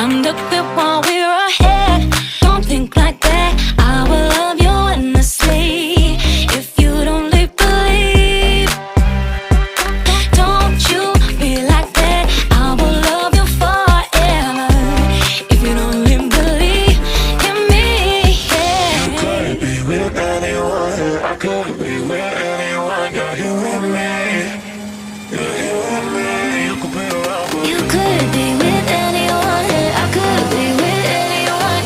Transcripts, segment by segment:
Time to quit while we're ahead. Don't think like that. I will love you endlessly. If you don't leave, believe. Don't you be like that. I will love you forever. If you don't leave, believe in me, yeah. You could be with anyone, I could be with anyone. You're here with me, you're here with me. You could be around for You could be with anyone, I could be with anyone.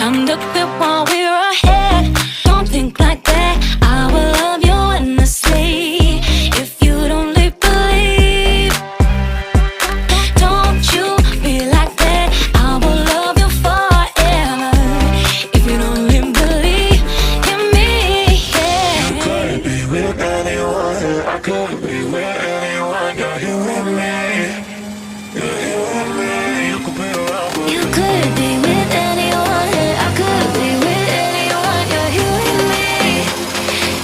time to quit while we're ahead. Don't think like that. I will love you endlessly. If you don't believe, don't you be like that. I will love you forever. If you don't believe in me, yeah. You could be with anyone, I could be with anyone. You're here with me. You're here with me. You could be around, but You could be with anyone, I could be with anyone. You're here with me.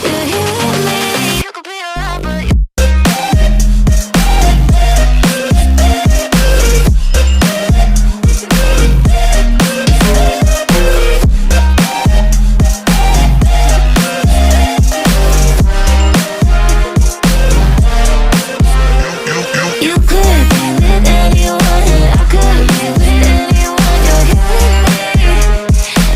You're here with me. You could be around, but you could be with anyone, I could be with anyone. You're here with me.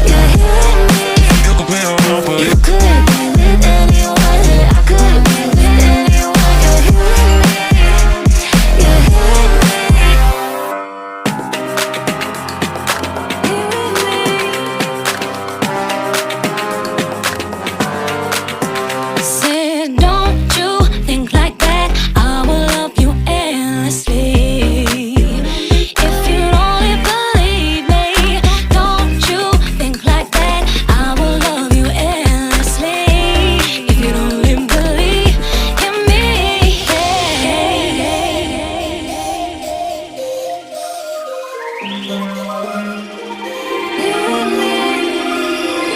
You're here with me. you could be around, but You could be with anyone, I could be with anyone. You're here with me. You're here with me. Said, don't you think like that. I will love you endlessly. If you only believe me, don't you think like that. I will love you endlessly. If you don't believe in me,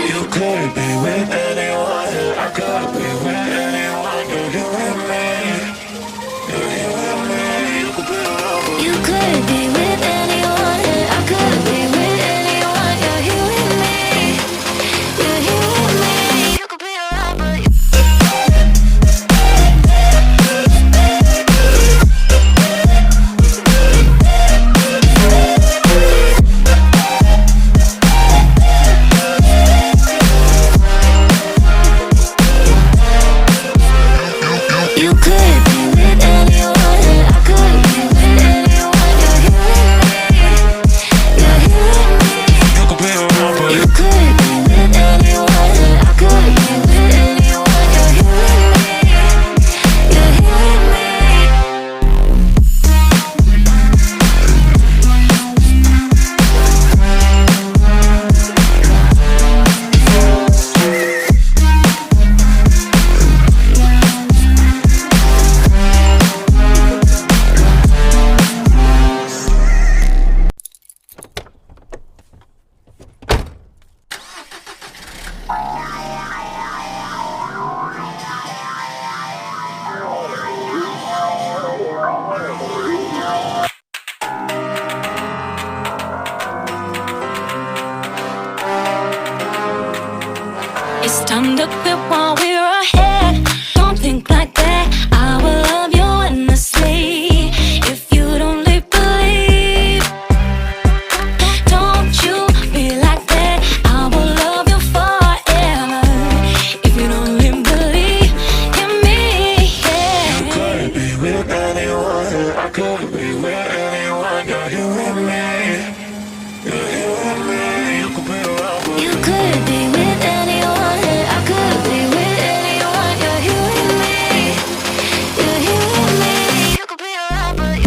you could be with anyone, I could be with anyone. You're here with me. You're here with me. You could be around, but you could be with anyone, I could be with anyone. You're here with me. You're here with me. You could be around, but you could be with anyone, I could be with anyone. You're here with me. You're here with me. you could be around, but You could be with anyone, I could be with anyone. You're here with me. You're here with me. It's time to quit while we're ahead. Don't think like that. I will love you endlessly. If you don't believe, don't you be like that. I will love you forever. If you don't believe in me, yeah. you could be with anyone, I could be with anyone. You're here with me. You're here with me. You could be around, but You could be with anyone, I could be with anyone. You're here with me. You're here with me. You could be around, but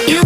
you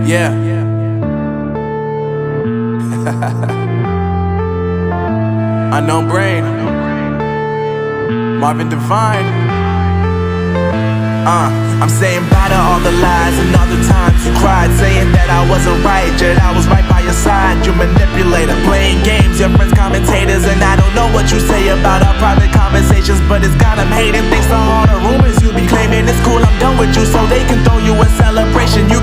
Yeah. Unknown Brain, Marvin Devine. I'm saying bye to all the lies and all the times you cried, saying that I wasn't right, yet I was right by your side. You manipulator, playing games, your friends commentators, and I don't know what you say about our private conversations, but it's got them hating. Thanks to all the rumors you be claiming, it's cool, I'm done with you, so they can throw you a celebration. You